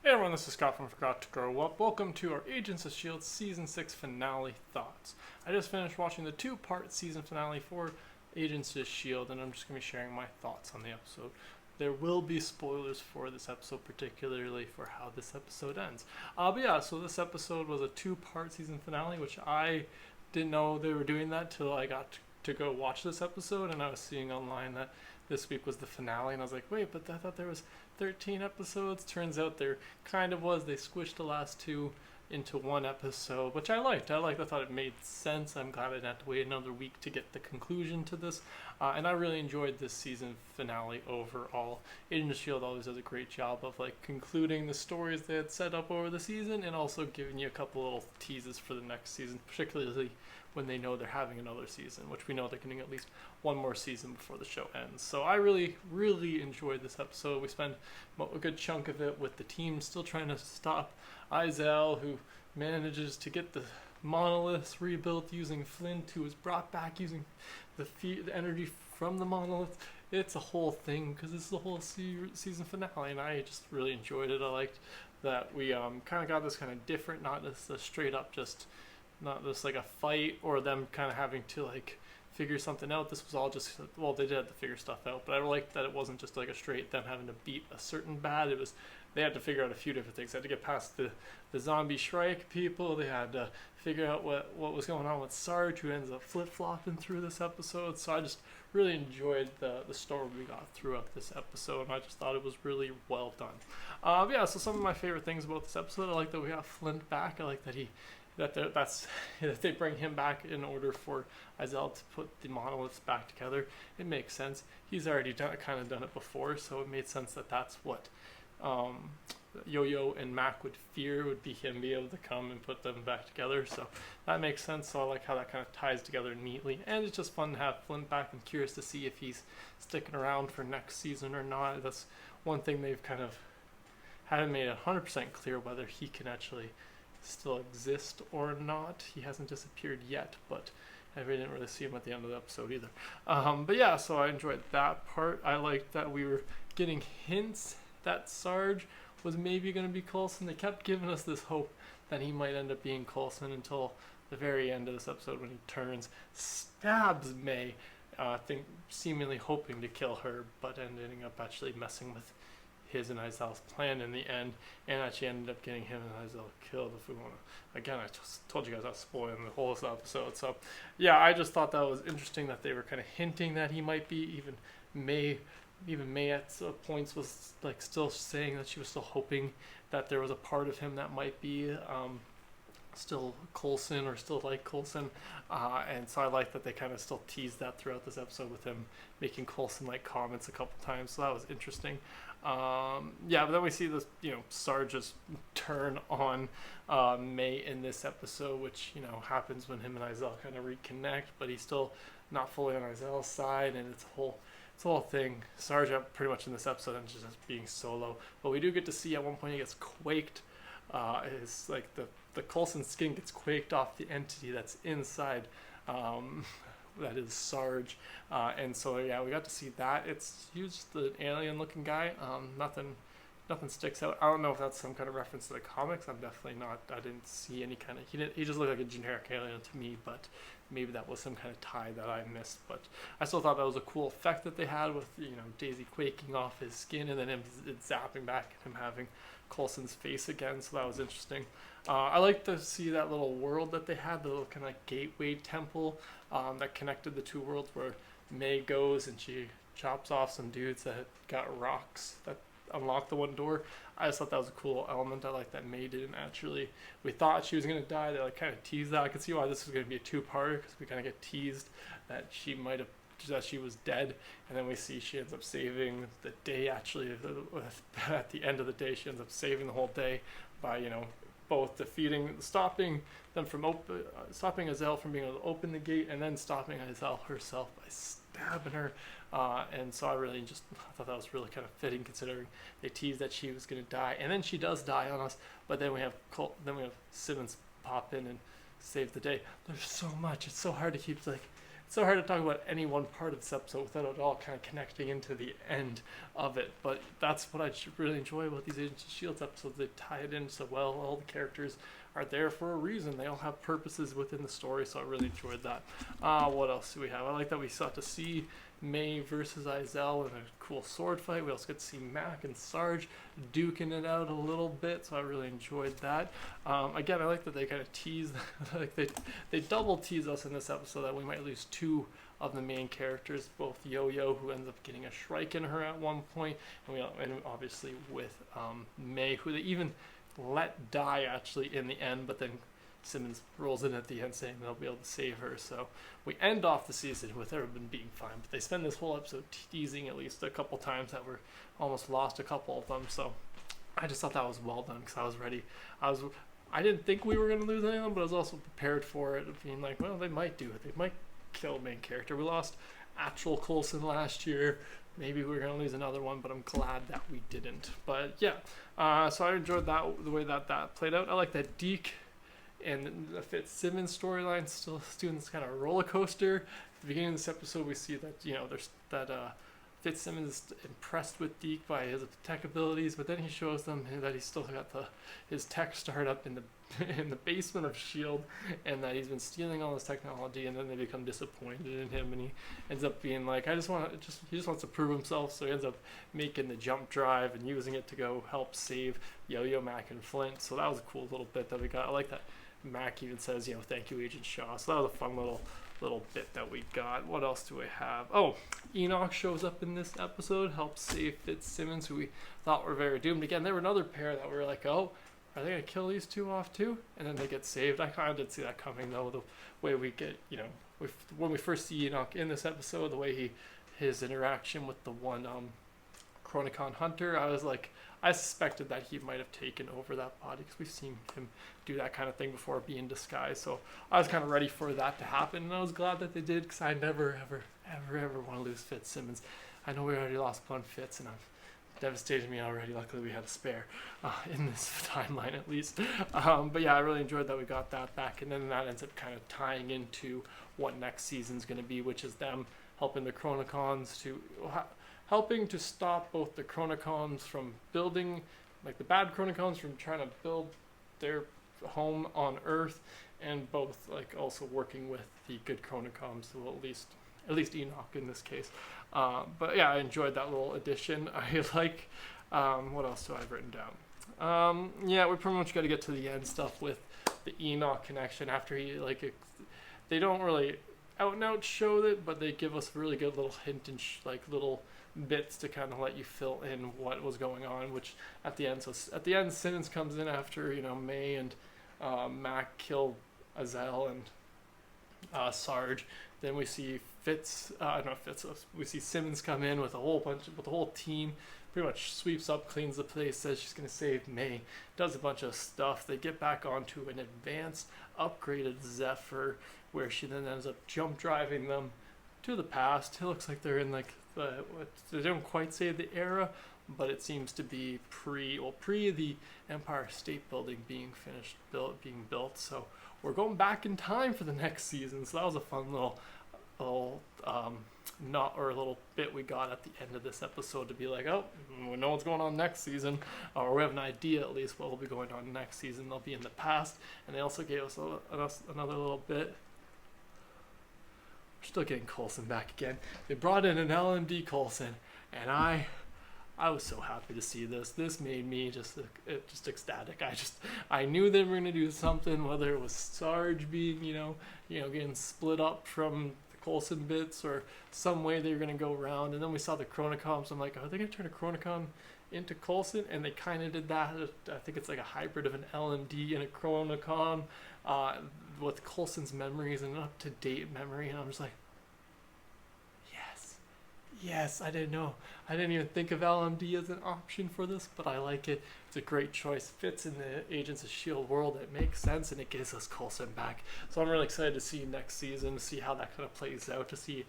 Hey everyone, this is Scott from Forgot to Grow Up. Welcome to our Agents of S.H.I.E.L.D. Season 6 finale thoughts. I just finished watching the two-part season finale for Agents of S.H.I.E.L.D. and I'm just going to be sharing my thoughts on the episode. There will be spoilers for this episode, particularly for how this episode ends. So this episode was a two-part season finale, which I didn't know they were doing that till I got to go watch this episode, and I was seeing online that this week was the finale, and I was like, wait, but I thought there was 13 episodes. Turns out there kind of was. They squished the last two into one episode, which I liked. I thought it made sense. I'm glad I didn't have to wait another week to get the conclusion to this. And I really enjoyed this season finale overall. Agents of S.H.I.E.L.D. always does a great job of concluding the stories they had set up over the season and also giving you a couple little teases for the next season, particularly when they know they're having another season, which we know they're getting at least one more season before the show ends. So I really, really enjoyed this episode. We spend a good chunk of it with the team still trying to stop Izel, who manages to get the monoliths rebuilt using Flint, who was brought back using the energy from the monolith. It's a whole thing because this is the whole season finale, and I just really enjoyed it. I liked that we kind of got this kind of different, not just a straight up not just like a fight or them kind of having to figure something out. This was all just, well, they did have to figure stuff out, but I liked that it wasn't just a straight them having to beat a certain bad. It was, they had to figure out a few different things. They had to get past the zombie Shrike people. They had to figure out what was going on with Sarge, who ends up flip-flopping through this episode. So I just really enjoyed the story we got throughout this episode, and I just thought it was really well done. So some of my favorite things about this episode, I like that we have Flint back. I like that that they bring him back in order for Izel to put the monoliths back together. It makes sense. He's already done it before, so it made sense that that's what Yo-Yo and Mac would fear, would be him be able to come and put them back together. So that makes sense. So I like how that kind of ties together neatly, and it's just fun to have Flint back. I'm curious to see if he's sticking around for next season or not. That's one thing they've kind of haven't made 100% clear whether he can actually still exist or not. He hasn't disappeared yet, but I didn't really see him at the end of the episode either. So I enjoyed that part. I liked that we were getting hints that Sarge was maybe going to be Coulson. They kept giving us this hope that he might end up being Coulson until the very end of this episode when he turns, stabs May, seemingly hoping to kill her, but ending up actually messing with his and Izel's plan in the end, and actually ended up getting him and Izel killed. If we want to, again, I just told you guys I was spoiling the whole episode. So yeah, I just thought that was interesting that they were kind of hinting that he might be. Even May at points was still saying that she was still hoping that there was a part of him that might be still Coulson or still like Coulson, and so I like that they kind of still teased that throughout this episode with him making Coulson comments a couple times, so that was interesting. But then we see this, Sarge's turn on May in this episode, which happens when him and Izel kind of reconnect, but he's still not fully on Izel's side, and it's a whole thing. Sarge pretty much in this episode ends just being solo, but we do get to see at one point he gets quaked. It's the Coulson skin gets quaked off the entity that's inside. That is Sarge, and so we got to see that. It's just the alien-looking guy. Nothing sticks out. I don't know if that's some kind of reference to the comics. I'm definitely not. I didn't see any kind of. He just looked like a generic alien to me, but maybe that was some kind of tie that I missed. But I still thought that was a cool effect that they had with Daisy quaking off his skin and then him zapping back and him having Coulson's face again. So that was interesting. I like to see that little world that they had, the little kind of gateway temple that connected the two worlds, where May goes and she chops off some dudes that got rocks that unlocked the one door. I just thought that was a cool element. I like that May didn't actually. We thought she was going to die. They kind of teased that. I could see why this was going to be a two-parter, because we kind of get teased that she was dead, and then we see she ends up saving the day. Actually, at the end of the day, she ends up saving the whole day by both stopping Izel from being able to open the gate, and then stopping Izel herself by stabbing her. And so I thought that was really kind of fitting, considering they teased that she was going to die, and then she does die on us. But then we have Simmons pop in and save the day. There's so much. It's so hard to keep it's so hard to talk about any one part of this episode without it all kind of connecting into the end of it. But that's what I really enjoy about these Agents of S.H.I.E.L.D. episodes. They tie it in so well. All the characters are there for a reason. They all have purposes within the story, so I really enjoyed that. What else do we have? I like that we got to see May versus Izel in a cool sword fight. We also get to see Mac and Sarge duking it out a little bit, so I really enjoyed that. Again, I like that they kind of tease, like they double tease us in this episode that we might lose two of the main characters, both Yo-Yo, who ends up getting a strike in her at one point, and obviously with May, who they even let die actually in the end, but then Simmons rolls in at the end saying they'll be able to save her. So we end off the season with everyone being fine, but they spend this whole episode teasing at least a couple times that we're almost lost a couple of them. So I just thought that was well done because I was ready. I didn't think we were going to lose anyone, but I was also prepared for it, being like, well, they might do it. They might kill main character. We lost actual Coulson last year. Maybe we're going to lose another one, but I'm glad that we didn't. But yeah, so I enjoyed that, the way that played out. I like that Deke and the Fitzsimmons storyline still doing this kind of roller coaster. At the beginning of this episode, we see that there's that Fitzsimmons is impressed with Deke by his tech abilities, but then he shows them that he's still got his tech startup in the basement of S.H.I.E.L.D. and that he's been stealing all this technology, and then they become disappointed in him, and he ends up being like, he just wants to prove himself, so he ends up making the jump drive and using it to go help save Yo-Yo, Mac, and Flint. So that was a cool little bit that we got. I like that Mac even says, thank you, Agent Shaw. So that was a fun little bit that we got. What else do we have? Oh, Enoch shows up in this episode, helps save Fitzsimmons, who we thought were very doomed. Again, they were another pair that we were like, oh, are they going to kill these two off too? And then they get saved. I kind of did see that coming, though, the way we get, when we first see Enoch in this episode, the way his interaction with the one Chronicon Hunter, I was like, I suspected that he might have taken over that body because we've seen him do that kind of thing before, be in disguise. So I was kind of ready for that to happen, and I was glad that they did because I never, ever want to lose Fitzsimmons. I know we already lost one Fitz, and I've devastated me already. Luckily, we had a spare in this timeline at least. But yeah, I really enjoyed that we got that back, and then that ends up kind of tying into what next season's going to be, which is them helping the Chronicons helping to stop both the Chronicons from building, like the bad Chronicons from trying to build their home on Earth, and both like also working with the good Chronicons, well, at least Enoch in this case. But yeah, I enjoyed that little addition. I like, what else do I have written down? Yeah, we pretty much got to get to the end stuff with the Enoch connection after they don't really out and out show it, but they give us a really good little hint and little bits to kind of let you fill in what was going on, which at the end Simmons comes in after May and Mac kill Azel and Sarge. Then we see we see Simmons come in with the whole team, pretty much sweeps up, cleans the place, says she's going to save May, does a bunch of stuff. They get back onto an advanced upgraded Zephyr, where she then ends up jump driving them to the past. It looks like they're in they don't quite say the era, but it seems to be pre the Empire State Building being built. So we're going back in time for the next season. So that was a fun little little bit we got at the end of this episode to be like, oh, we know what's going on next season, or we have an idea at least what will be going on next season. They'll be in the past, and they also gave us another little bit. We're still getting Coulson back again. They brought in an LMD Coulson, and I was so happy to see this. This made me just ecstatic. I knew they were gonna do something, whether it was Sarge being getting split up from the Coulson bits, or some way they were gonna go around. And then we saw the Chronicons. I'm like, are they gonna turn a Chronicon into Coulson? And they kind of did that. I think it's like a hybrid of an LMD and a Chronicon, with Coulson's memories and an up-to-date memory. And I'm just like, yes, I didn't know. I didn't even think of LMD as an option for this, but I like it. It's a great choice. Fits in the Agents of S.H.I.E.L.D. world. It makes sense, and it gives us Coulson back. So I'm really excited to see next season, to see how that kind of plays out, to see.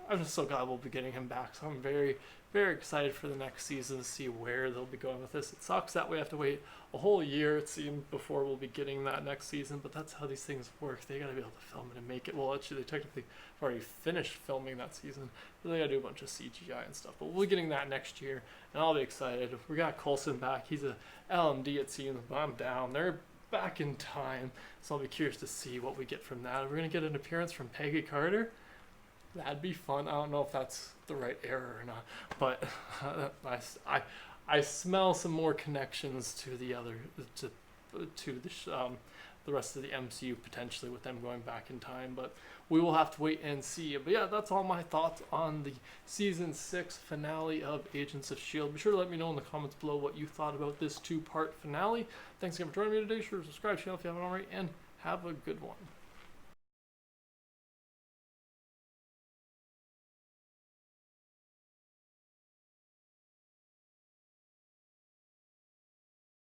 I'm just so glad we'll be getting him back. So I'm very, very excited for the next season to see where they'll be going with this. It sucks that we have to wait a whole year, it seems, before we'll be getting that next season, but that's how these things work. They gotta be able to film it and make it. Well, actually, they technically have already finished filming that season, but they gotta do a bunch of CGI and stuff. But we'll be getting that next year, and I'll be excited. We got Coulson back. He's a LMD, it seems, but I'm down. They're back in time, so I'll be curious to see what we get from that. We're gonna get an appearance from Peggy Carter. That'd be fun. I don't know if that's the right era or not, but I smell some more connections to the other to the rest of the MCU potentially with them going back in time, but we will have to wait and see. But yeah, that's all my thoughts on the season 6 finale of Agents of S.H.I.E.L.D. Be sure to let me know in the comments below what you thought about this 2-part finale. Thanks again for joining me today. Sure to subscribe to the channel if you haven't already, and have a good one.